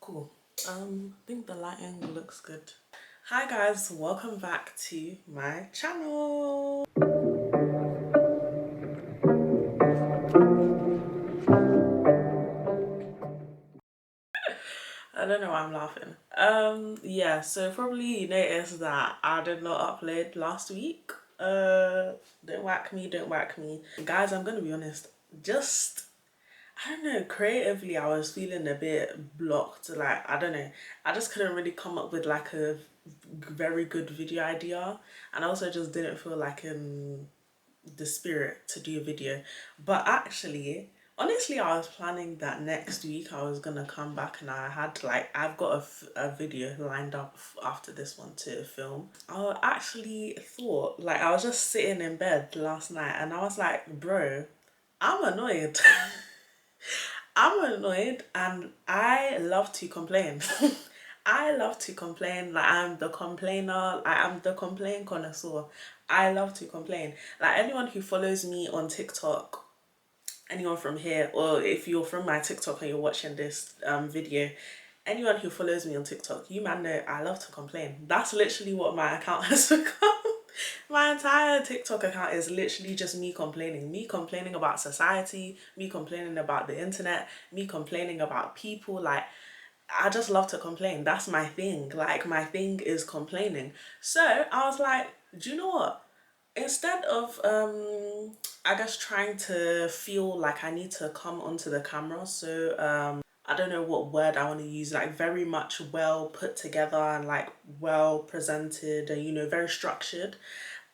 Cool. I think the lighting looks good. Hi guys, welcome back to my channel. I don't know why I'm laughing. Yeah, so probably you noticed that I did not upload last week. Don't whack me, don't whack me. Guys, I'm gonna be honest, just I don't know, creatively I was feeling a bit blocked. Like, I don't know, I just couldn't really come up with like a very good video idea, and I also just didn't feel like in the spirit to do a video. But actually, honestly, I was planning that next week I was gonna come back, and I had like I've got a video lined up after this one to film. I actually thought, like, I was just sitting in bed last night and I was like, bro, I'm annoyed. I'm annoyed and I love to complain. I love to complain. Like, I'm the complainer. Like, I'm the complain connoisseur. I love to complain. Like, anyone who follows me on TikTok, anyone from here, or if you're from my TikTok and you're watching this video, anyone who follows me on TikTok, you man know I love to complain. That's literally what my account has become. My entire TikTok account is literally just me complaining about society, me complaining about the internet, me complaining about people. Like, I just love to complain. That's my thing. Like, my thing is complaining. So I was like, do you know what? Instead of I guess trying to feel like I need to come onto the camera, so I don't know what word I want to use, like very much well put together and like well presented and very structured.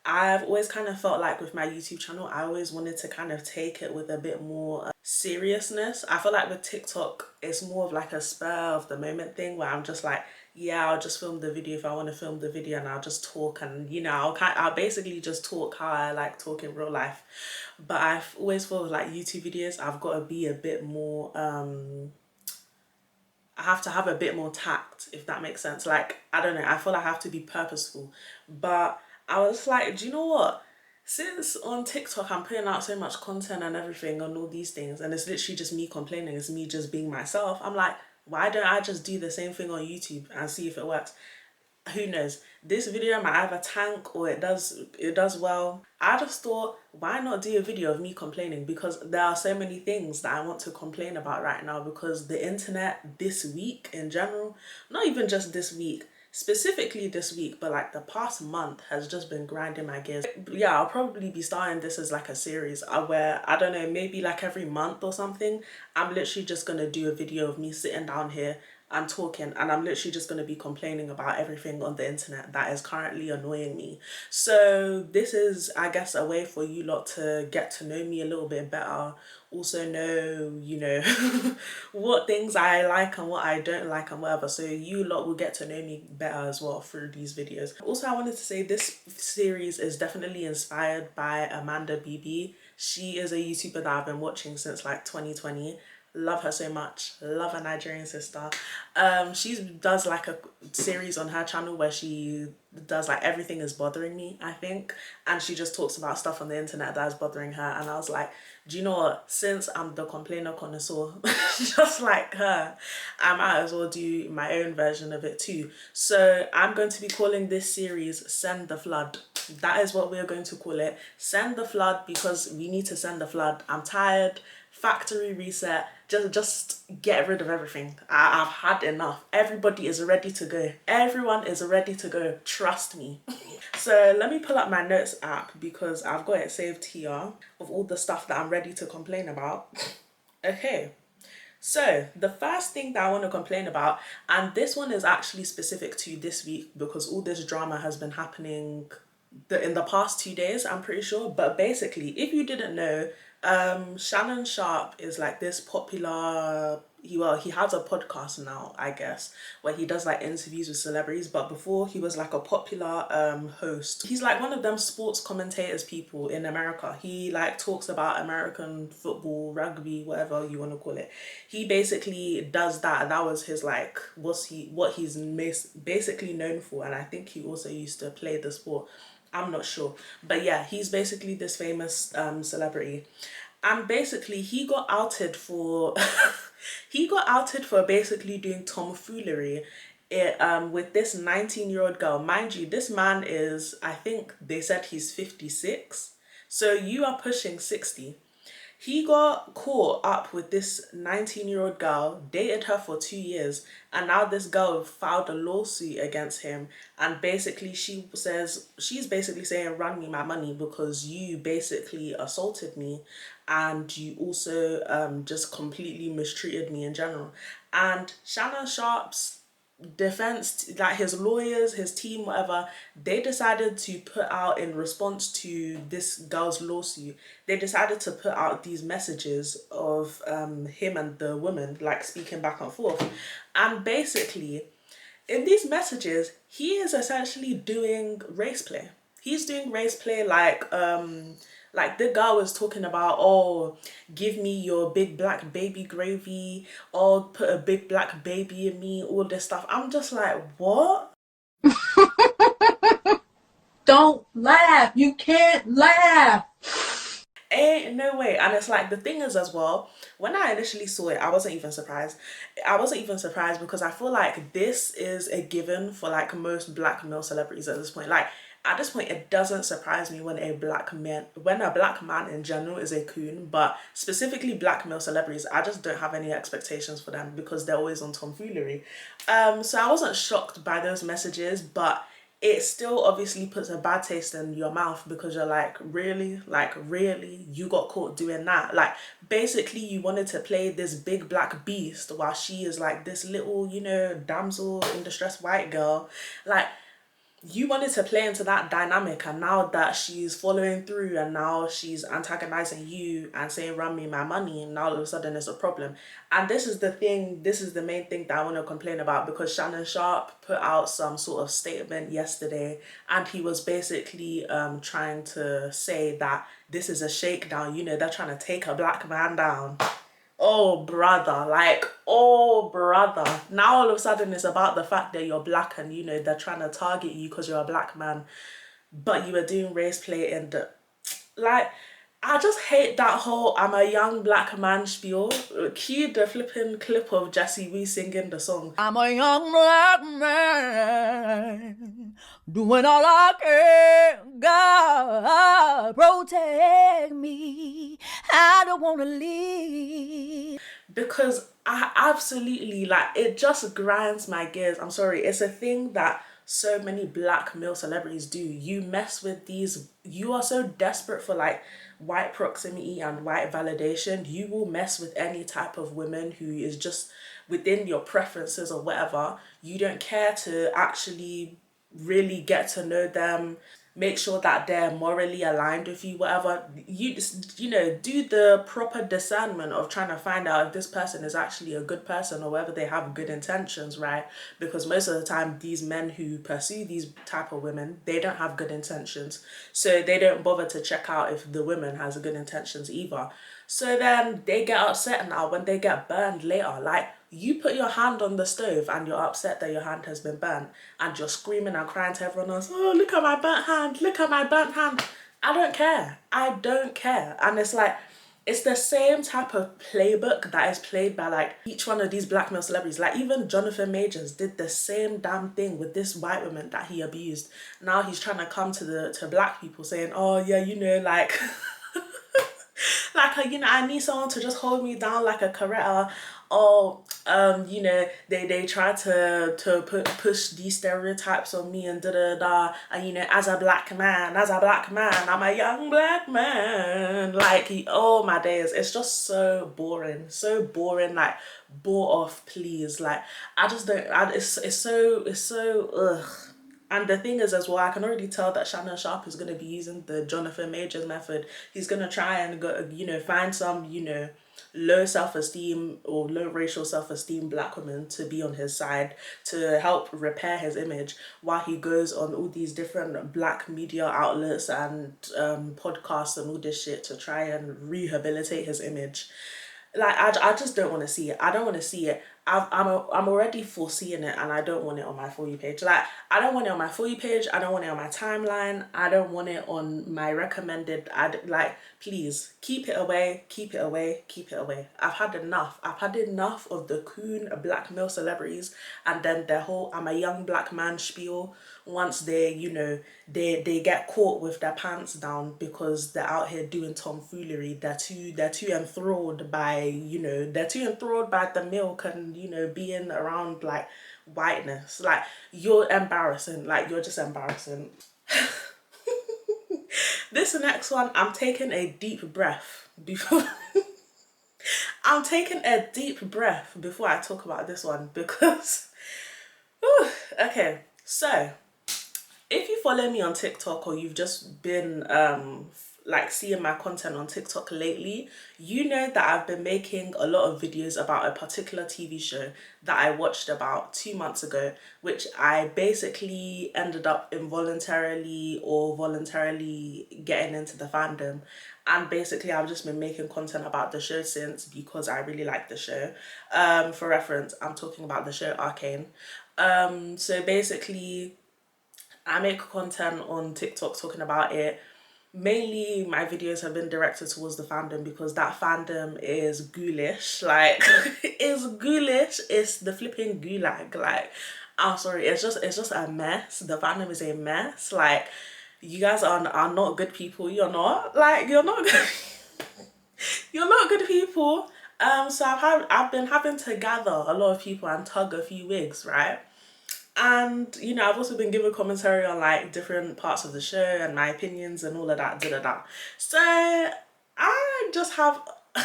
I've always kind of felt like with my YouTube channel, I always wanted to kind of take it with a bit more seriousness. I feel like with TikTok, it's more of like a spur of the moment thing where I'm just like, yeah, I'll just film the video if I want to film the video, and I'll just talk, and I'll basically just talk how I like talk in real life. But I've always felt like YouTube videos, I've got to be a bit more I have to have a bit more tact, if that makes sense. Like, I don't know, I feel like I have to be purposeful. But I was like, do you know what? Since on TikTok I'm putting out so much content and everything on all these things, and it's literally just me complaining, it's me just being myself. I'm like, why don't I just do the same thing on YouTube and see if it works? Who knows, this video might either tank or it does well. I just thought, why not do a video of me complaining, because there are so many things that I want to complain about right now, because the internet this week in general, not even just this week specifically this week, but like the past month has just been grinding my gears. Yeah, I'll probably be starting this as like a series where, I don't know, maybe like every month or something, I'm literally just gonna do a video of me sitting down here and talking, and I'm literally just going to be complaining about everything on the internet that is currently annoying me. So this is, I guess, a way for you lot to get to know me a little bit better, also know, what things I like and what I don't like and whatever, so you lot will get to know me better as well through these videos. Also, I wanted to say this series is definitely inspired by Amanda BB. She is a YouTuber that I've been watching since like 2020. Love her so much. Love a Nigerian sister. She does like a series on her channel where she does like everything is bothering me, I think, and she just talks about stuff on the internet that is bothering her. And I was like, do you know what, since I'm the complainer connoisseur just like her, I might as well do my own version of it too. So I'm going to be calling this series Send the Flood. That is what we're going to call it. Send the flood, because we need to send the flood. I'm tired. Factory reset. Just get rid of everything. I've had enough. Everybody is ready to go. Everyone is ready to go. Trust me. So let me pull up my notes app, because I've got it saved here of all the stuff that I'm ready to complain about. Okay. So the first thing that I want to complain about, and this one is actually specific to this week because all this drama has been happening in the past 2 days, I'm pretty sure. But basically, if you didn't know, Shannon Sharp is like this popular, he has a podcast now, I guess, where he does like interviews with celebrities. But before, he was like a popular host. He's like one of them sports commentators people in America. He like talks about American football, rugby, whatever you want to call it. He basically does that. That was his like what he's basically known for. And I think he also used to play the sport. I'm not sure, but yeah, he's basically this famous celebrity, and basically he got outed for He got outed for basically doing tomfoolery with this 19-year-old girl. Mind you, this man is, I think they said he's 56. So you are pushing 60. He got caught up with this 19-year-old girl, dated her for 2 years, and now this girl filed a lawsuit against him. And basically, she's basically saying, run me my money because you basically assaulted me and you also just completely mistreated me in general. And Shannon Sharp's defense, like his lawyers, his team, whatever, they decided to put out, in response to this girl's lawsuit, they decided to put out these messages of him and the woman like speaking back and forth. And basically in these messages he is essentially doing race play. He's doing race play, like the girl was talking about, oh, give me your big black baby gravy, or put a big black baby in me, all this stuff. I'm just like, what? Don't laugh. You can't laugh. Ain't no way. And it's like, the thing is as well, when I initially saw it, I wasn't even surprised. I wasn't even surprised because I feel like this is a given for like most black male celebrities at this point. Like at this point, it doesn't surprise me when a black man in general is a coon, but specifically black male celebrities, I just don't have any expectations for them because they're always on tomfoolery. So I wasn't shocked by those messages, but it still obviously puts a bad taste in your mouth because you're like, really, you got caught doing that? Like, basically, you wanted to play this big black beast while she is like this little, damsel in distress white girl. Like, you wanted to play into that dynamic, and now that she's following through and now she's antagonizing you and saying run me my money, and now all of a sudden it's a problem. And this is the main thing that I want to complain about, because Shannon Sharp put out some sort of statement yesterday and he was basically trying to say that this is a shakedown, they're trying to take a black man down. Oh brother, like, oh brother. Now all of a sudden it's about the fact that you're black and they're trying to target you because you're a black man, but you were doing race play. And like, I just hate that whole I'm a young black man spiel. Cue the flipping clip of Jesse Wee singing the song. I'm a young black man doing all I can. God, protect me. I don't want to leave. Because I absolutely, like, it just grinds my gears. I'm sorry, it's a thing that so many black male celebrities do. You mess with these, you are so desperate for like white proximity and white validation, you will mess with any type of woman who is just within your preferences or whatever. You don't care to actually really get to know them, make sure that they're morally aligned with you, whatever. You just, do the proper discernment of trying to find out if this person is actually a good person or whether they have good intentions, right? Because most of the time these men who pursue these type of women, they don't have good intentions, so they don't bother to check out if the woman has good intentions either. So then they get upset now when they get burned later. Like, you put your hand on the stove and you're upset that your hand has been burnt, and you're screaming and crying to everyone else, oh, look at my burnt hand, look at my burnt hand. I don't care. I don't care. And it's like, it's the same type of playbook that is played by like each one of these black male celebrities. Like even Jonathan Majors did the same damn thing with this white woman that he abused. Now he's trying to come to black people saying, oh yeah, like like, I need someone to just hold me down like a Coretta. Or they try to push these stereotypes on me and da da da. And as a black man, I'm a young black man. Like, oh my days, it's just so boring, so boring. Like, bore off, please. Like, I just don't. It's so ugh. And the thing is as well, I can already tell that Shannon Sharp is going to be using the Jonathan Majors method. He's going to try and go, find some, low self-esteem or low racial self-esteem black woman to be on his side to help repair his image, while he goes on all these different black media outlets and podcasts and all this shit to try and rehabilitate his image. Like, I just don't want to see it. I don't want to see it. I'm already foreseeing it, and I don't want it on my For You page. Like, I don't want it on my For You page. I don't want it on my timeline. I don't want it on my recommended. Like, please keep it away, keep it away, keep it away. I've had enough. I've had enough of the coon black male celebrities, and then their whole "I'm a young black man" spiel. Once they, they get caught with their pants down because they're out here doing tomfoolery. They're too enthralled by, they're too enthralled by the milk and, being around like whiteness. Like, you're embarrassing. Like, you're just embarrassing. This next one, I'm taking a deep breath before I'm taking a deep breath before I talk about this one because whew, okay, so if you follow me on TikTok, or you've just been like seeing my content on TikTok lately, you know that I've been making a lot of videos about a particular TV show that I watched about 2 months ago, which I basically ended up involuntarily or voluntarily getting into the fandom. And basically I've just been making content about the show since, because I really like the show. For reference, I'm talking about the show Arcane. So basically I make content on TikTok talking about it. Mainly my videos have been directed towards the fandom because that fandom is ghoulish. Like, it's ghoulish. It's the flipping gulag. Like, I'm sorry, it's just a mess. The fandom is a mess. Like, you guys are not good people. You're not. Like, you're not good. You're not good people. So I've been having to gather a lot of people and tug a few wigs, right? And I've also been giving commentary on like different parts of the show and my opinions and all of that, da da da. So I just have I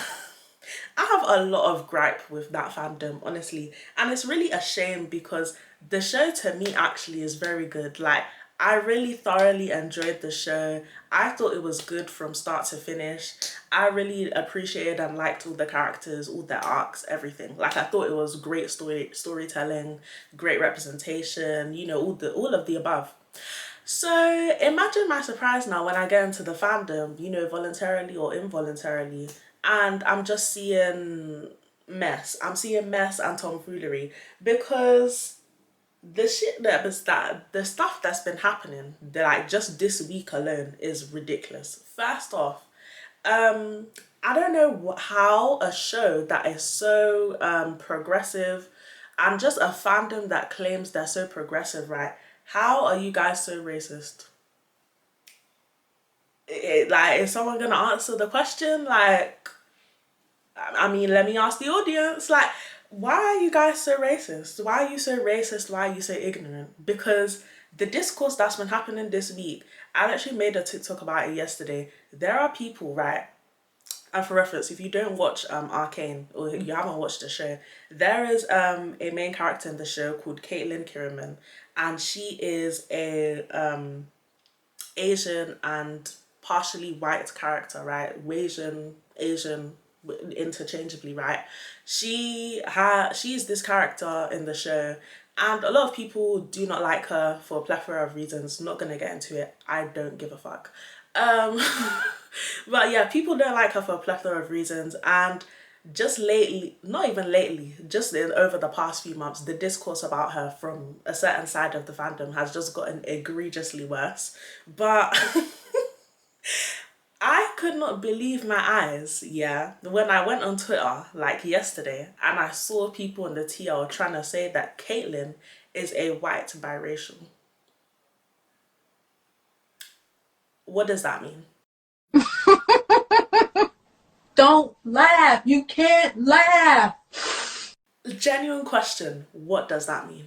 have a lot of gripe with that fandom, honestly. And it's really a shame because the show to me actually is very good. Like, I really thoroughly enjoyed the show. I thought it was good from start to finish. I really appreciated and liked all the characters, all their arcs, everything. Like, I thought it was great storytelling, great representation, all of the above. So imagine my surprise now when I get into the fandom, voluntarily or involuntarily, and I'm just seeing mess. I'm seeing mess and tomfoolery because the stuff that's been happening, like just this week alone, is ridiculous. First off, I don't know how a show that is so progressive, and just a fandom that claims they're so progressive, right? How are you guys so racist? Like, is someone gonna answer the question? Like, I mean, let me ask the audience. Like, why are you guys so racist? Why are you so racist? Why are you so ignorant? Because the discourse that's been happening this week, I actually made a TikTok about it yesterday. There are people, right? And for reference, if you don't watch Arcane, or you haven't watched the show, there is a main character in the show called Caitlin Kiriman, and she is a Asian and partially white character, right? Asian interchangeably, right? She's this character in the show, and a lot of people do not like her for a plethora of reasons. Not gonna get into it. I don't give a fuck. Um, but yeah, people don't like her for a plethora of reasons, and just lately, not even lately, over the past few months, the discourse about her from a certain side of the fandom has just gotten egregiously worse. But I could not believe my eyes, yeah, when I went on Twitter like yesterday and I saw people in the TL trying to say that Caitlyn is a white biracial. What does that mean? Don't laugh. You can't laugh. Genuine question. What does that mean?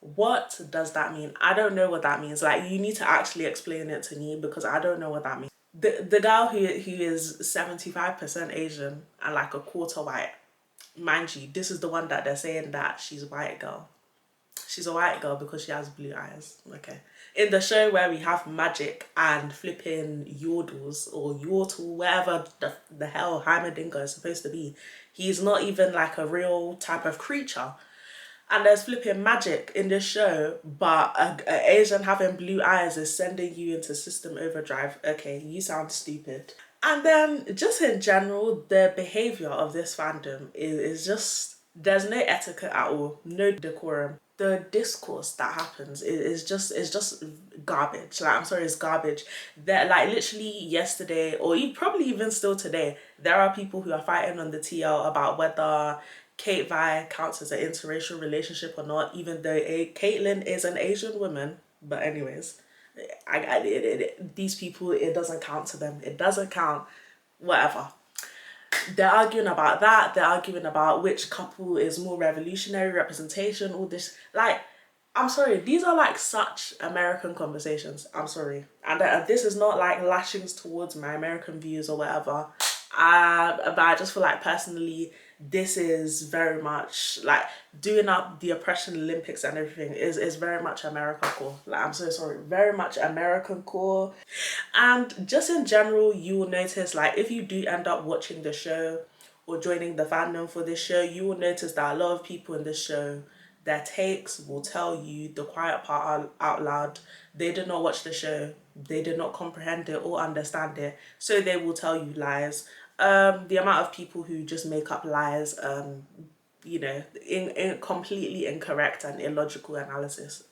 What does that mean? I don't know what that means. Like, you need to actually explain it to me because I don't know what that means. The girl who is 75% Asian and like a quarter white, mind you, this is the one that they're saying that she's a white girl. She's a white girl because she has blue eyes. Okay. In the show where we have magic and flipping yordles or yortle, whatever the hell Heimerdinger is supposed to be, he's not even like a real type of creature. And there's flipping magic in this show, but a Asian having blue eyes is sending you into system overdrive. Okay, you sound stupid. And then just in general, the behavior of this fandom is just There's no etiquette at all, no decorum. The discourse that happens is just garbage. Like, I'm sorry, it's garbage. That, like, literally yesterday, or probably even still today, there are people who are fighting on the TL about whether Kate Vi counts as an interracial relationship or not, even though Caitlyn is an Asian woman. But anyways, these people, it doesn't count to them. It doesn't count. Whatever. They're arguing about that. They're arguing about which couple is more revolutionary, representation, all this. Like, I'm sorry, these are like such American conversations. I'm sorry. And this is not like lashings towards my American views or whatever. But I just feel like personally, this is very much like doing up the oppression Olympics and everything is very much American core. Like, I'm so sorry, very much American core. And just in general, you will notice, like, if you do end up watching the show or joining the fandom for this show, you will notice that a lot of people in this show, their takes will tell you the quiet part out loud. They did not watch the show, they did not comprehend it or understand it, so they will tell you lies. The amount of people who just make up lies, in completely incorrect and illogical analysis.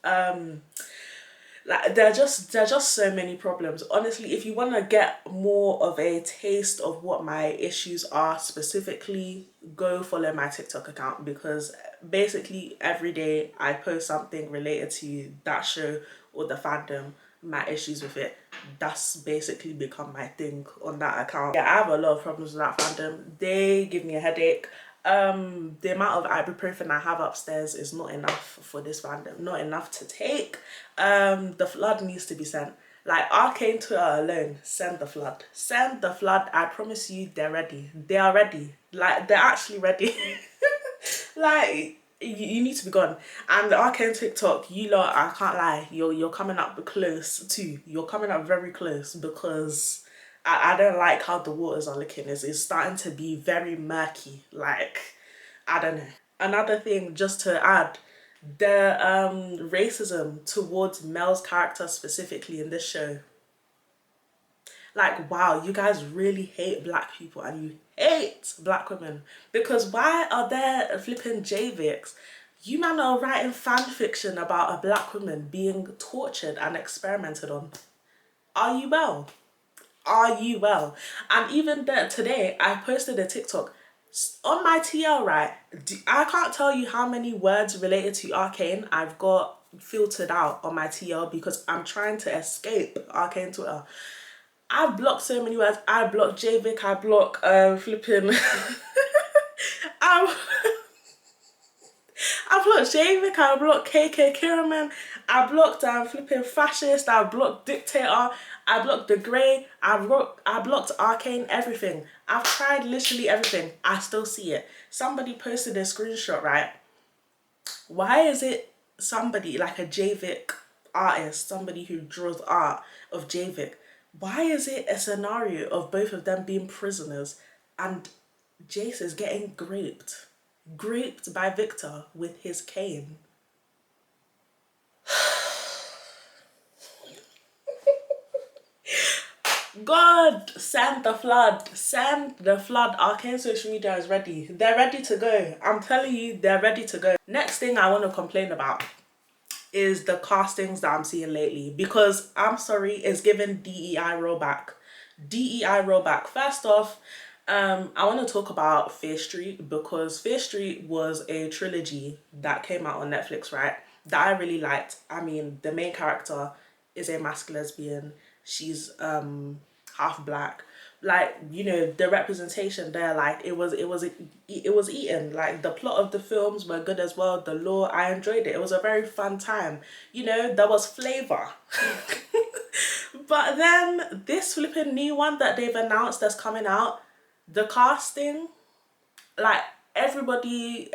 Like, there are just so many problems. Honestly, if you want to get more of a taste of what my issues are specifically, go follow my TikTok account, because basically every day I post something related to that show or the fandom, my issues with it. That's basically become my thing on that account. Yeah, I have a lot of problems with that fandom. They give me a headache. The amount of ibuprofen I have upstairs is not enough for this fandom, not enough to take. The flood needs to be sent. Like, Arcane Twitter alone, send the flood. Send the flood. I promise you, they're ready. They are ready. Like, they're actually ready. Like, you need to be gone. And the Arcane TikTok, you lot, I can't lie, you're coming up close too. You're coming up very close, because I don't like how the waters are looking. It's starting to be very murky. Like, I don't know. Another thing, just to add, the racism towards Mel's character specifically in this show. Like, wow, you guys really hate black people and you hate black women. Because why are there flipping JVICs? You man are writing fan fiction about a black woman being tortured and experimented on. Are you well? Are you well? And even today, I posted a TikTok on my TL, right? I can't tell you how many words related to Arcane I've got filtered out on my TL, because I'm trying to escape Arcane Twitter. I've blocked so many words. I blocked JVIC, I block flipping I I blocked JVIC, I blocked KK Kiraman, I blocked flipping fascist, I blocked dictator, I blocked the grey, I blocked Arcane, everything. I've tried literally everything. I still see it. Somebody posted a screenshot, right? Why is it somebody like a JVIC artist, somebody who draws art of JVIC, why is it a scenario of both of them being prisoners and Jace is getting graped by Victor with his cane? God, send the flood. Send the flood. Arcane social media is ready. They're ready to go. I'm telling you, they're ready to go. Next thing I want to complain about is the castings that I'm seeing lately. Because, I'm sorry, it's given DEI rollback. DEI rollback. First off, I want to talk about Fear Street, because Fear Street was a trilogy that came out on Netflix, right? That I really liked. I mean, the main character is a masked lesbian. She's half black. Like, the representation there, like, it was eaten. Like, the plot of the films were good as well. The lore, I enjoyed it. It was a very fun time. There was flavor. But then this flipping new one that they've announced that's coming out, the casting, like, everybody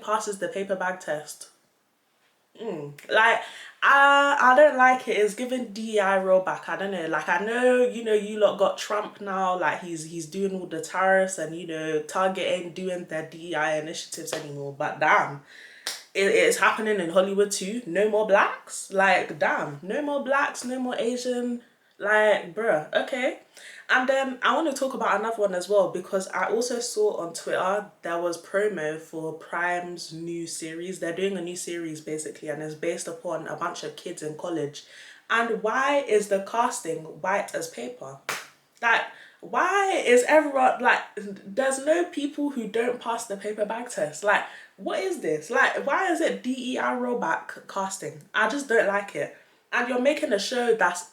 passes the paper bag test. Like, I don't like it. It's giving DEI rollback. I don't know. Like, I know, you lot got Trump now. Like, he's doing all the tariffs, and Target ain't doing their DEI initiatives anymore. But damn, it's happening in Hollywood too. No more blacks. Like, damn, no more blacks, no more Asian. Like, bruh, okay. And then I want to talk about another one as well because I also saw on Twitter there was promo for Prime's new series. They're doing a new series basically, and it's based upon a bunch of kids in college. And why is the casting white as paper? Like, why is everyone like, there's no people who don't pass the paper bag test? Like, what is this? Like, why is it DEI rollback casting? I just don't like it. And you're making a show that's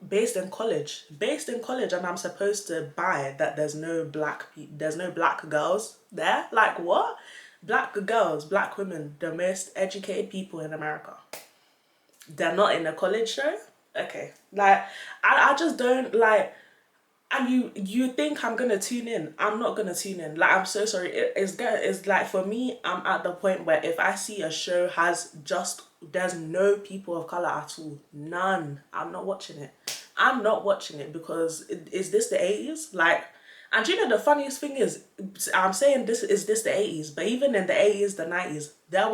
based in college, and I'm supposed to buy that there's no black girls there. Like what? Black girls, black women, the most educated people in America. They're not in a college show. Okay, like I just don't like. And you think I'm gonna tune in? I'm not gonna tune in. Like, I'm so sorry. It's like, for me, I'm at the point where if I see a show has just, there's no people of color at all, none, I'm not watching it. I'm not watching it because is this the 80s? Like, and you know the funniest thing is, I'm saying this the 80s, but even in the 80s, the 90s, there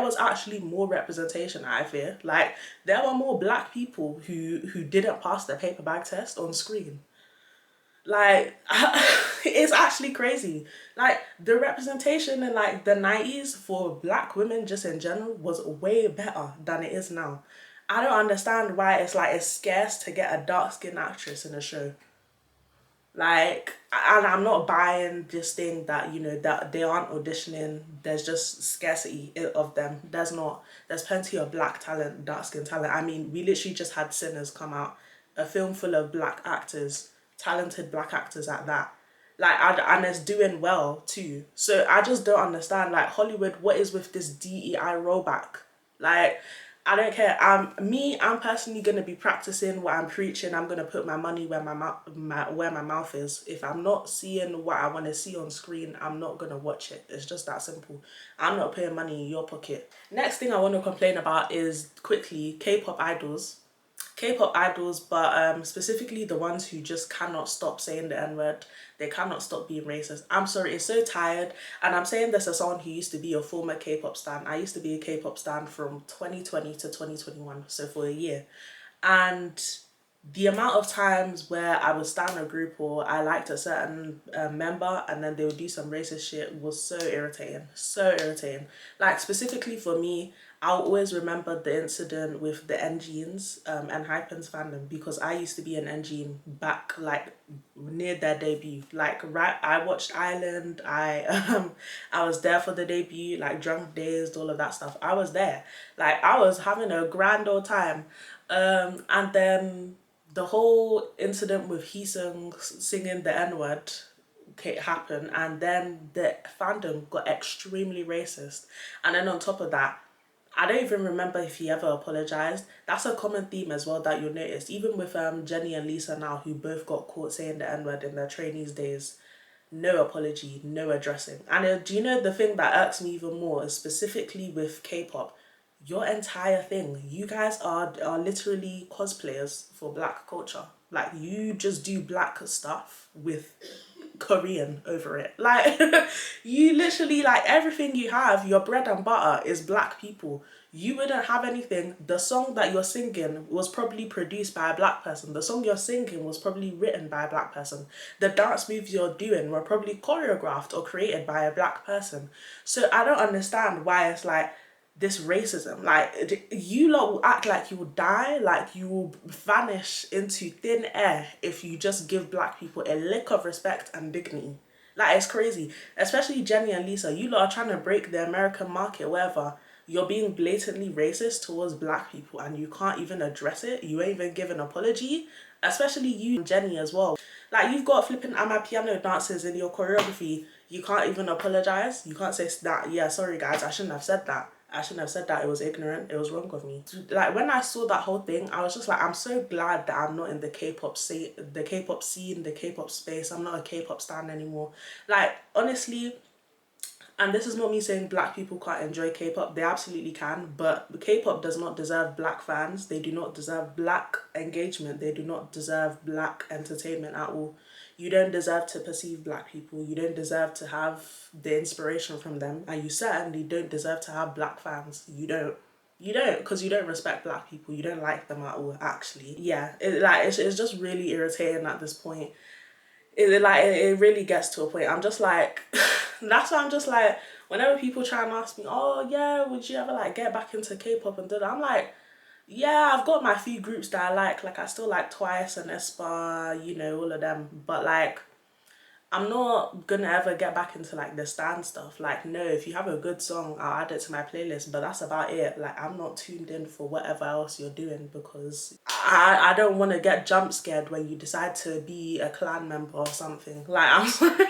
was actually more representation. I feel like there were more black people who didn't pass the paper bag test on screen. Like, it's actually crazy. Like, the representation in like the 90s for black women just in general was way better than it is now. I don't understand why it's like it's scarce to get a dark skinned actress in a show. Like, and I'm not buying this thing that, you know, that they aren't auditioning. There's just scarcity of them. There's plenty of black talent, dark skin talent. I mean, we literally just had Sinners come out, a film full of black actors, talented black actors at that. Like, and it's doing well too. So I just don't understand, like, Hollywood, what is with this DEI rollback? Like, I don't care. I'm personally gonna be practicing what I'm preaching. I'm gonna put my money where where my mouth is. If I'm not seeing what I want to see on screen, I'm not gonna watch it. It's just that simple. I'm not putting money in your pocket. Next thing I want to complain about is quickly K-pop idols. K-pop idols, but specifically the ones who just cannot stop saying the N-word. They cannot stop being racist. I'm sorry, it's so tired. And I'm saying this as someone who used to be a former K-pop stan. I used to be a K-pop stan from 2020 to 2021, so for a year. And the amount of times where I would stand a group or I liked a certain member and then they would do some racist shit was so irritating. So irritating. Like, specifically for me, I'll always remember the incident with the NGenes and Hypens fandom because I used to be an NGene back, like, near their debut. Like, right, I watched Island. I was there for the debut, like Drunk Days, all of that stuff. I was there. Like, I was having a grand old time. And then the whole incident with Heesung singing the N-word happened, and then the fandom got extremely racist. And then on top of that, I don't even remember if he ever apologized. That's a common theme as well that you'll notice, even with Jenny and Lisa now, who both got caught saying the N-word in their trainees days. No apology, no addressing. And do you know the thing that irks me even more is specifically with K-pop? Your entire thing, you guys are literally cosplayers for black culture. Like, you just do black stuff with Korean over it. Like, you literally, like, everything you have, your bread and butter is black people. You wouldn't have anything. The song that you're singing was probably produced by a black person. The song you're singing was probably written by a black person. The dance moves you're doing were probably choreographed or created by a black person. So I don't understand why it's like this racism. Like, you lot will act like you will die, like you will vanish into thin air if you just give black people a lick of respect and dignity. Like, it's crazy. Especially Jenny and Lisa. You lot are trying to break the American market, wherever. You're being blatantly racist towards black people and you can't even address it. You ain't even give an apology. Especially you, Jenny, as well. Like, you've got flipping amapiano dances in your choreography. You can't even apologize. You can't say that, yeah, sorry guys, I shouldn't have said that. I shouldn't have said that. It was ignorant. It was wrong of me. Like, when I saw that whole thing, I was just like, I'm so glad that I'm not in the K-pop scene, the K-pop space. I'm not a K-pop stan anymore. Like, honestly, and this is not me saying black people can't enjoy K-pop. They absolutely can, but K-pop does not deserve black fans. They do not deserve black engagement. They do not deserve black entertainment at all. You don't deserve to perceive black people. You don't deserve to have the inspiration from them. And you certainly don't deserve to have black fans. You don't. You don't, because you don't respect black people. You don't like them at all, actually. Yeah, it's just really irritating at this point. It really gets to a point. I'm just like, that's why I'm just like, whenever people try and ask me, oh yeah, would you ever like get back into K-pop and do that? I'm like, yeah, I've got my few groups that I like. Like I still like Twice and aespa, you know, all of them. But like, I'm not gonna ever get back into like the stand stuff. Like, no, if you have a good song, I'll add it to my playlist, but that's about it. Like, I'm not tuned in for whatever else you're doing, because I don't want to get jump scared when you decide to be a clan member or something. Like, I'm sorry.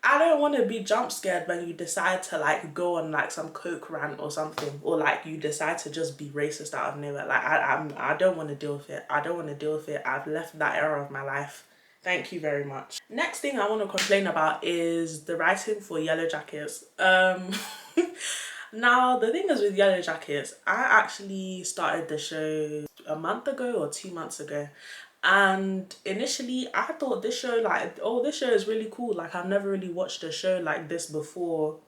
I don't want to be jump scared when you decide to like go on like some coke rant or something, or like you decide to just be racist out of nowhere. Like I don't want to deal with it. I don't want to deal with it. I've left that era of my life. Thank you very much. Next thing I want to complain about is the writing for Yellow Jackets. Now the thing is with Yellow Jackets, I actually started the show a month ago or 2 months ago, and initially I thought this show, like, oh, this show is really cool. Like, I've never really watched a show like this before.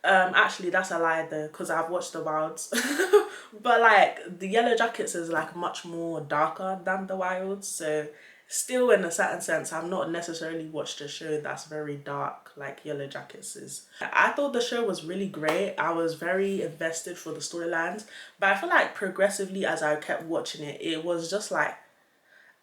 Actually that's a lie though, because I've watched the Wilds. But like the Yellow Jackets is like much more darker than the Wilds, so still in a certain sense I've not necessarily watched a show that's very dark like Yellow Jackets is. I thought the show was really great. I was very invested for the storylines, but I feel like progressively as I kept watching it, it was just like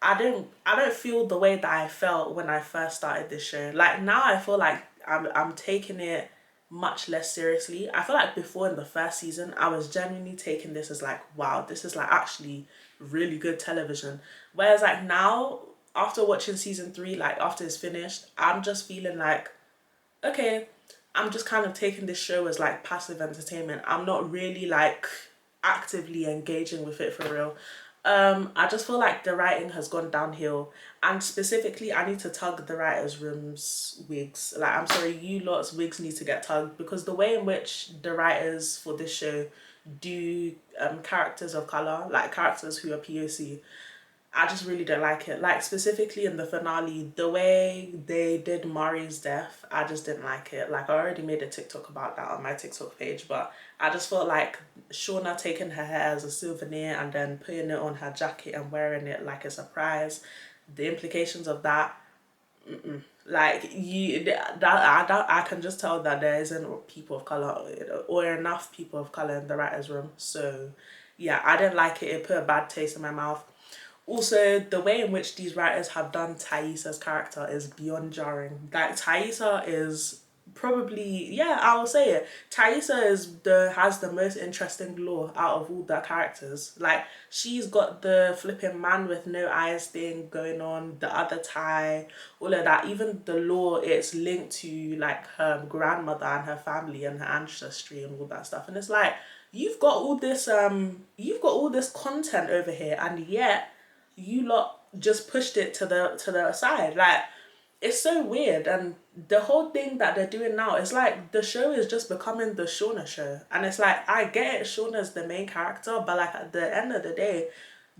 I don't feel the way that I felt when I first started this show. Like now I feel like I'm taking it much less seriously. I feel like before in the first season I was genuinely taking this as like, wow, this is like actually really good television. Whereas like now, after watching season 3, like after it's finished, I'm just feeling like, okay, I'm just kind of taking this show as like passive entertainment. I'm not really like actively engaging with it for real. I just feel like the writing has gone downhill, and specifically I need to tug the writers' room's wigs. Like, I'm sorry, you lot's wigs need to get tugged, because the way in which the writers for this show do characters of color, like characters who are POC, I just really don't like it. Like specifically in the finale, the way they did Mari's death, I just didn't like it. Like I already made a TikTok about that on my TikTok page, but I just felt like Shauna taking her hair as a souvenir and then putting it on her jacket and wearing it like a surprise, the implications of that, like I can just tell that there isn't people of color or enough people of color in the writers' room. So yeah, I didn't like it. It put a bad taste in my mouth. Also, the way in which these writers have done Thaisa's character is beyond jarring. Like Thaisa is probably, yeah, I will say it. Thaisa has the most interesting lore out of all the characters. Like she's got the flipping man with no eyes thing going on, the other Thai, all of that. Even the lore, it's linked to like her grandmother and her family and her ancestry and all that stuff. And it's like, you've got all this content over here, and yet you lot just pushed it to the side. Like, it's so weird. And the whole thing that they're doing now is like the show is just becoming the Shauna show, and it's like, I get it, Shauna's the main character, but like at the end of the day,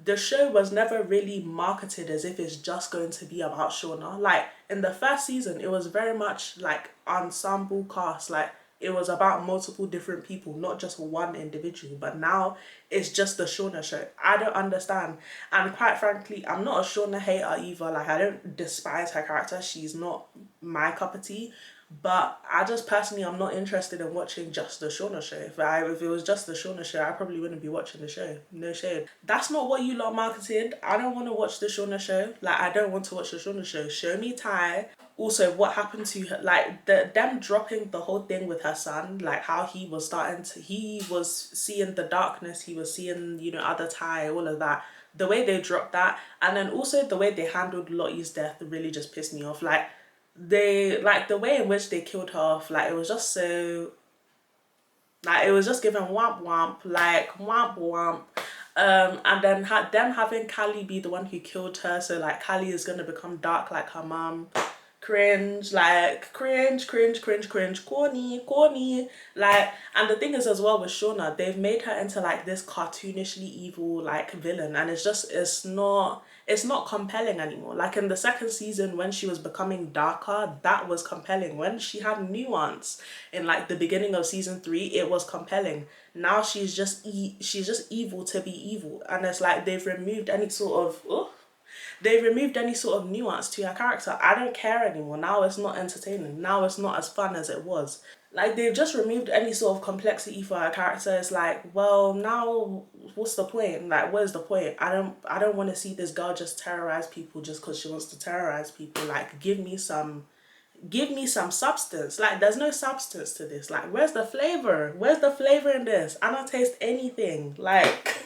the show was never really marketed as if it's just going to be about Shauna. Like in the first season, it was very much like ensemble cast. Like it was about multiple different people, not just one individual. But now it's just the Shauna show. I don't understand. And quite frankly, I'm not a Shauna hater either. Like I don't despise her character. She's not my cup of tea. But I just personally, I'm not interested in watching just the Shauna show. If it was just the Shauna show, I probably wouldn't be watching the show. No shade. That's not what you lot marketed. I don't want to watch the Shauna show. Like I don't want to watch the Shauna show. Show me Ty. Also, what happened to her? Like them dropping the whole thing with her son. Like how he was seeing the darkness. He was seeing, you know, other Ty. All of that. The way they dropped that, and then also the way they handled Lottie's death really just pissed me off. Like the way in which they killed her off, like it was just so, like it was just giving womp womp, like womp womp. And then them having Callie be the one who killed her, so like Callie is gonna become dark like her mom. Cringe, like cringe, cringe, cringe, cringe, corny, corny. Like, and the thing is as well with Shauna, they've made her into like this cartoonishly evil like villain, and it's just, it's not, it's not compelling anymore. Like in the second season when she was becoming darker, that was compelling. When she had nuance in like the beginning of season 3, it was compelling. Now she's just she's just evil to be evil, and it's like they've removed any sort of they removed any sort of nuance to her character. I don't care anymore. Now it's not entertaining. Now it's not as fun as it was. Like they've just removed any sort of complexity for her character. It's like, well, now what's the point? Like, where's the point? I don't want to see this girl just terrorize people just because she wants to terrorize people. Like, give me some substance. Like, there's no substance to this. Like, where's the flavor? Where's the flavor in this? I don't taste anything. Like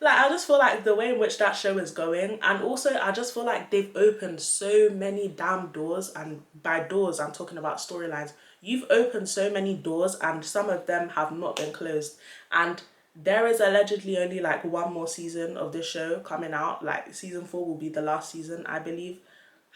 like I just feel like the way in which that show is going, and also I just feel like they've opened so many damn doors, and by doors I'm talking about storylines. You've opened so many doors and some of them have not been closed, and there is allegedly only like one more season of this show coming out. Like season 4 will be the last season, I believe.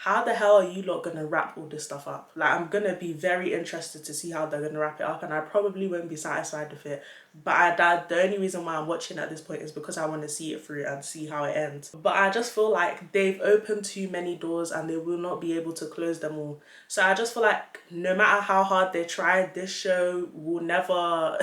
How the hell are you lot gonna wrap all this stuff up? Like, I'm gonna be very interested to see how they're gonna wrap it up, and I probably won't be satisfied with it. But the only reason why I'm watching at this point is because I want to see it through and see how it ends. But I just feel like they've opened too many doors and they will not be able to close them all. So I just feel like no matter how hard they try, this show will never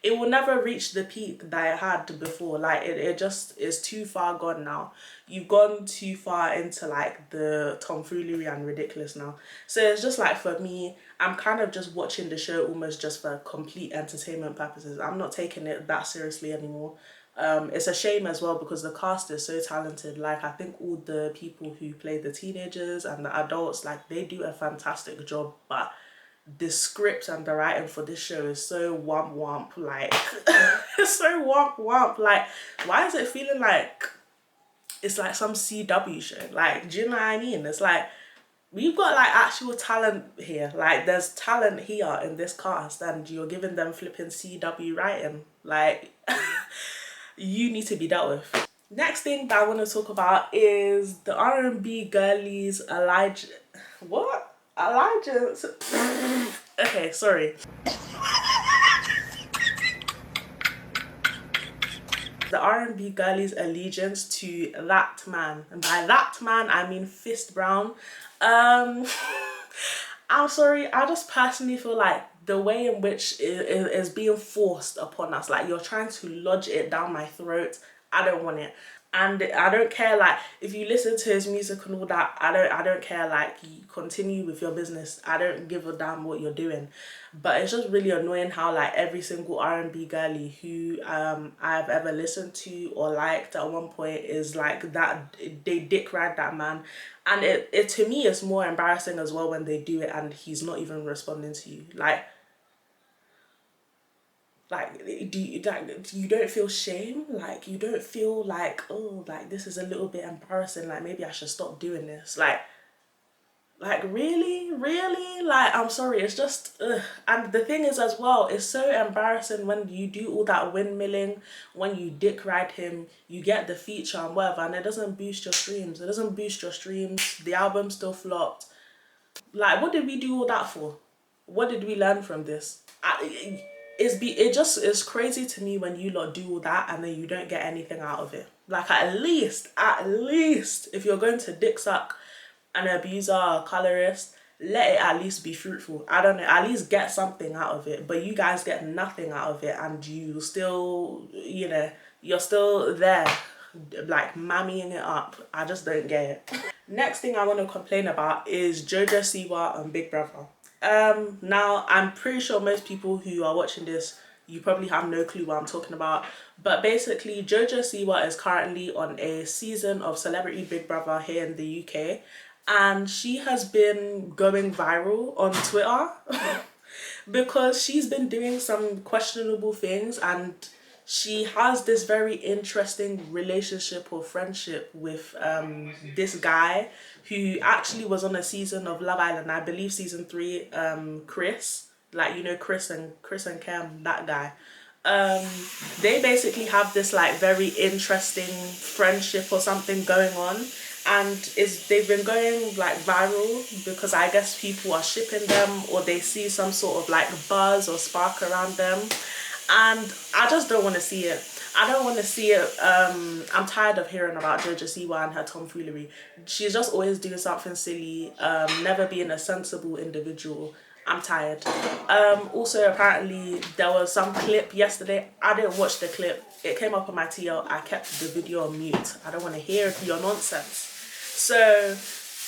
it will never reach the peak that it had before. Like it just is too far gone now. You've gone too far into like the tomfoolery and ridiculous now. So it's just like, for me, I'm kind of just watching the show almost just for complete entertainment purposes. I'm not taking it that seriously anymore. It's a shame as well because the cast is so talented. Like, I think all the people who play the teenagers and the adults, like, they do a fantastic job. But the script and the writing for this show is so womp womp. Like, it's so womp womp. Like, why is it feeling like it's like some CW show? Like, do you know what I mean? It's like, we've got like actual talent here. Like, there's talent here in this cast and you're giving them flipping CW writing. Like, you need to be dealt with. Next thing that I want to talk about is the R&B girlies Elijah. What? Elijah? Okay, sorry. The R&B girlies' allegiance to that man, and by that man I mean Fist Brown. I'm sorry, I just personally feel like the way in which it is being forced upon us, like you're trying to lodge it down my throat, I don't want it. And I don't care, like, if you listen to his music and all that, I don't care, like, you continue with your business. I don't give a damn what you're doing. But it's just really annoying how, like, every single R&B girly who I've ever listened to or liked at one point is like that, they dick ride that man. And it to me is more embarrassing as well when they do it and he's not even responding to you. Like, you don't feel shame? Like, you don't feel like, oh, like, this is a little bit embarrassing, like, maybe I should stop doing this? Like, really? Really? Like, I'm sorry, it's just, ugh. And the thing is as well, it's so embarrassing when you do all that windmilling, when you dick ride him, you get the feature and whatever, and it doesn't boost your streams. It doesn't boost your streams. The album still flopped. Like, what did we do all that for? What did we learn from this? It just is crazy to me when you lot do all that and then you don't get anything out of it. Like, at least, if you're going to dick suck an abuser or a colorist, let it at least be fruitful. I don't know, at least get something out of it. But you guys get nothing out of it and you still, you know, you're still there, like, mammying it up. I just don't get it. Next thing I want to complain about is Jojo Siwa and Big Brother. Now, I'm pretty sure most people who are watching this, you probably have no clue what I'm talking about. But basically, Jojo Siwa is currently on a season of Celebrity Big Brother here in the UK. And she has been going viral on Twitter because she's been doing some questionable things, and she has this very interesting relationship or friendship with this guy who actually was on a season of Love Island, I believe season 3, Chris, like, you know, Chris and Cam, that guy. They basically have this like very interesting friendship or something going on, and they've been going like viral because I guess people are shipping them or they see some sort of like buzz or spark around them, and I just don't want to see it. I don't want to see it. I'm tired of hearing about Jojo Siwa and her tomfoolery. She's just always doing something silly, never being a sensible individual. I'm tired. Also, apparently, there was some clip yesterday. I didn't watch the clip. It came up on my TL. I kept the video on mute. I don't want to hear your nonsense. So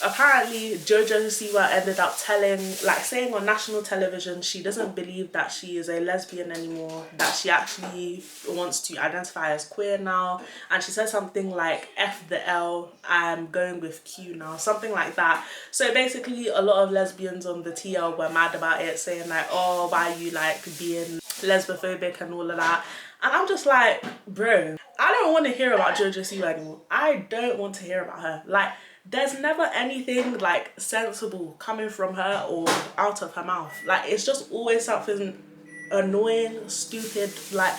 apparently Jojo Siwa ended up saying on national television she doesn't believe that she is a lesbian anymore, that she actually wants to identify as queer now, and she said something like F the L, I'm going with Q now, something like that. So basically a lot of lesbians on the TL were mad about it, saying like, oh, why are you like being lesbophobic and all of that. And I'm just like, bro, I don't want to hear about Jojo Siwa anymore. I don't want to hear about her. Like, there's never anything like sensible coming from her or out of her mouth. Like, it's just always something annoying, stupid. Like,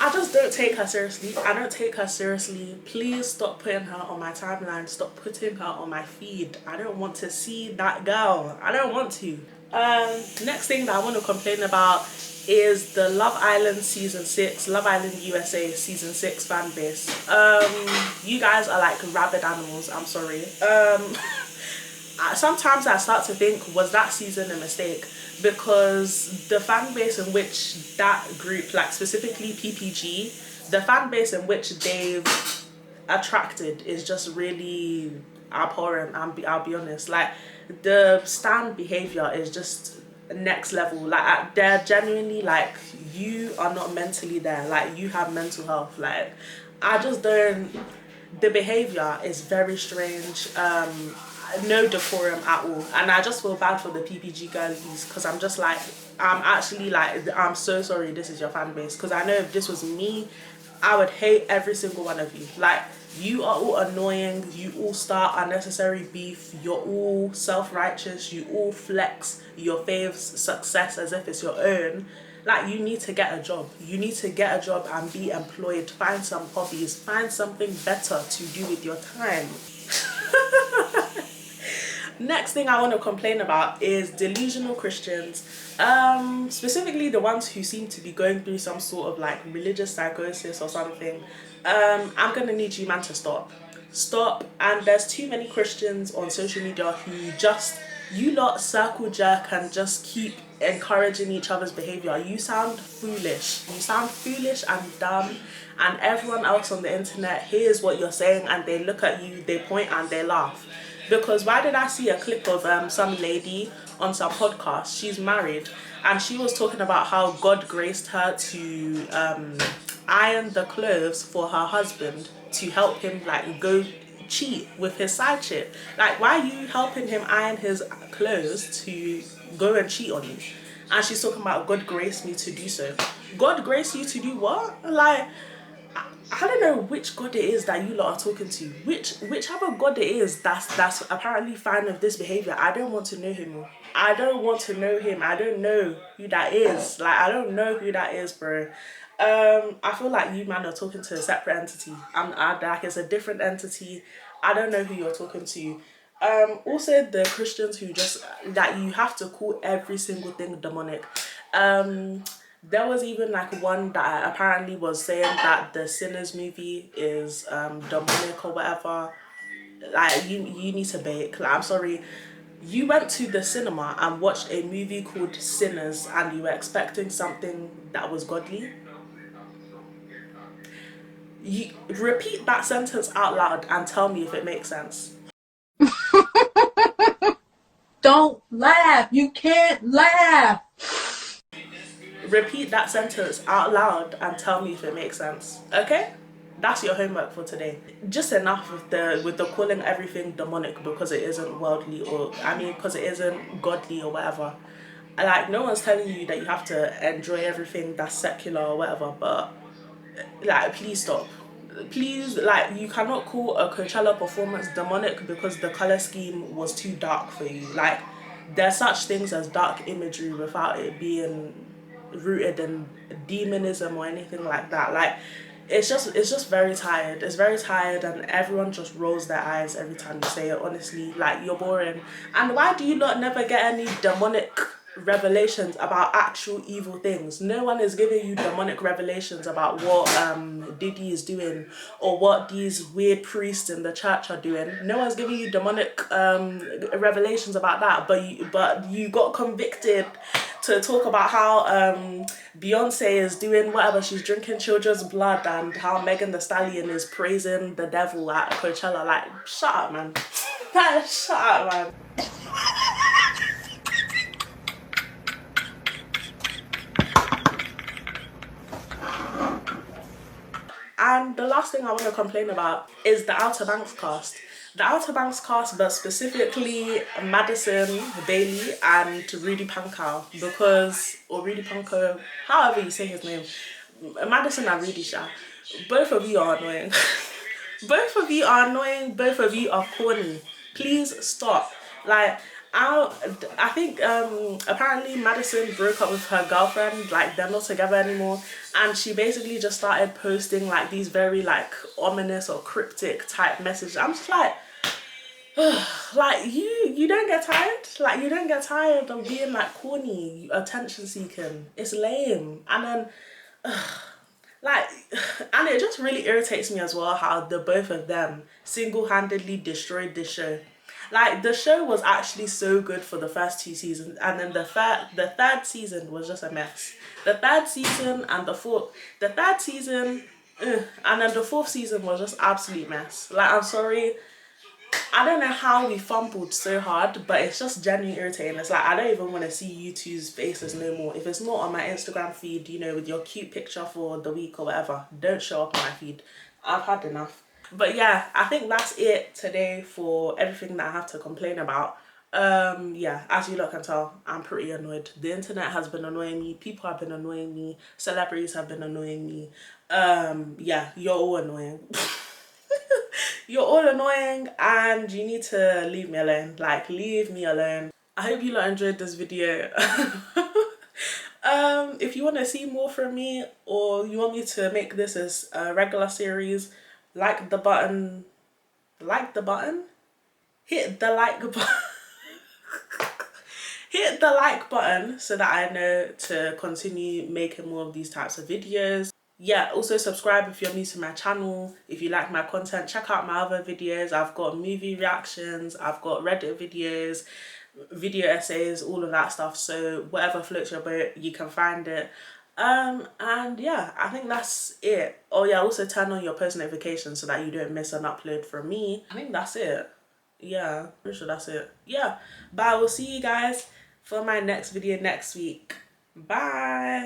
I just don't take her seriously. I don't take her seriously. Please stop putting her on my timeline. Stop putting her on my feed. I don't want to see that girl. I don't want to. Next thing that I want to complain about is the Love Island season 6, Love Island USA season 6 fan base. You guys are like rabid animals. I'm sorry. Sometimes I start to think, was that season a mistake? Because the fan base in which that group, like specifically PPG, the fan base in which they've attracted is just really abhorrent. I'll be honest. Like, the stan behavior is just next level. Like, they're genuinely like, you are not mentally there. Like, you have mental health. Like, I just don't. The behavior is very strange. No decorum at all, and I just feel bad for the PPG girlies, because I'm just like, I'm actually like, I'm so sorry this is your fan base, because I know if this was me, I would hate every single one of you. Like, you are all annoying, you all start unnecessary beef, you're all self-righteous, you all flex your fave's success as if it's your own. Like, you need to get a job. You need to get a job and be employed. Find some hobbies. Find something better to do with your time. Next thing I want to complain about is delusional Christians. Specifically the ones who seem to be going through some sort of like religious psychosis or something. I'm gonna need you man to stop. And there's too many Christians on social media who just, you lot circle jerk and just keep encouraging each other's behavior. You sound foolish. You sound foolish and dumb, and everyone else on the internet hears what you're saying and they look at you, they point and they laugh. Because why did I see a clip of some lady on some podcast? She's married, and she was talking about how God graced her to iron the clothes for her husband to help him like go cheat with his side chick. Like, why are you helping him iron his clothes to go and cheat on you? And she's talking about God graced me to do so. God graced you to do what? Like, I don't know which God it is that you lot are talking to. Whichever God it is that's apparently fine of this behavior. I don't want to know him. I don't want to know him. I don't know who that is. Like, I don't know who that is, bro. I feel like you man are talking to a separate entity. Like, it's a different entity. I don't know who you're talking to. Also the Christians who just, that you have to call every single thing demonic. There was even like one that apparently was saying that the Sinners movie is demonic or whatever. Like, you need to bake. Like, I'm sorry. You went to the cinema and watched a movie called Sinners and you were expecting something that was godly. You repeat that sentence out loud and tell me if it makes sense. Don't laugh. You can't laugh. Repeat that sentence out loud and tell me if it makes sense. Okay? That's your homework for today. Just enough with the calling everything demonic because it isn't worldly, or because it isn't godly or whatever. Like, no one's telling you that you have to enjoy everything that's secular or whatever, but like, please stop. Please, like, you cannot call a Coachella performance demonic because the color scheme was too dark for you. Like, there's such things as dark imagery without it being rooted in demonism or anything like that. Like, it's just very tired. It's very tired, and everyone just rolls their eyes every time you say it. Honestly, like, you're boring. And why do you not never get any demonic revelations about actual evil things. No one is giving you demonic revelations about what Diddy is doing or what these weird priests in the church are doing. No one's giving you demonic revelations about that, but you got convicted to talk about how Beyonce is doing whatever, she's drinking children's blood, and how Megan Thee Stallion is praising the devil at Coachella. Like, shut up, man. Shut up, man. And the last thing I want to complain about is the Outer Banks cast. The Outer Banks cast, but specifically Madison Bailey and Rudy Pankow, or Rudy Pankow, however you say his name. Madison and Rudy Shah. Both of you are annoying. Both of you are annoying. Both of you are corny. Please stop. Like, I think apparently Madison broke up with her girlfriend, like they're not together anymore, and she basically just started posting like these very like ominous or cryptic type messages. I'm just like, like you don't get tired? Like, you don't get tired of being like corny, attention seeking? It's lame. And then like, and it just really irritates me as well how the both of them single-handedly destroyed this show. Like, the show was actually so good for the first 2 seasons, and then the third season was just a mess. The third season and the third season, and then the fourth season was just absolute mess. Like, I'm sorry, I don't know how we fumbled so hard, but it's just genuinely irritating. It's like, I don't even want to see you two's faces no more. If it's not on my Instagram feed, you know, with your cute picture for the week or whatever, don't show up on my feed. I've had enough. But yeah, I think that's it today for everything that I have to complain about. Yeah, as you lot can tell, I'm pretty annoyed. The internet has been annoying me, people have been annoying me, celebrities have been annoying me. Yeah, you're all annoying. You're all annoying, and you need to leave me alone. Like, leave me alone. I hope you lot enjoyed this video. If you want to see more from me, or you want me to make this as a regular series, like the button, hit the like button. Hit the like button so that I know to continue making more of these types of videos. Yeah, also subscribe if you're new to my channel. If you like my content, check out my other videos. I've got movie reactions, I've got Reddit videos, video essays, all of that stuff. So whatever floats your boat, you can find it. And yeah, I think that's it. Oh yeah, also turn on your post notifications so that you don't miss an upload from me. I think that's it. Yeah, pretty sure that's it. Yeah, but I will see you guys for my next video next week. Bye.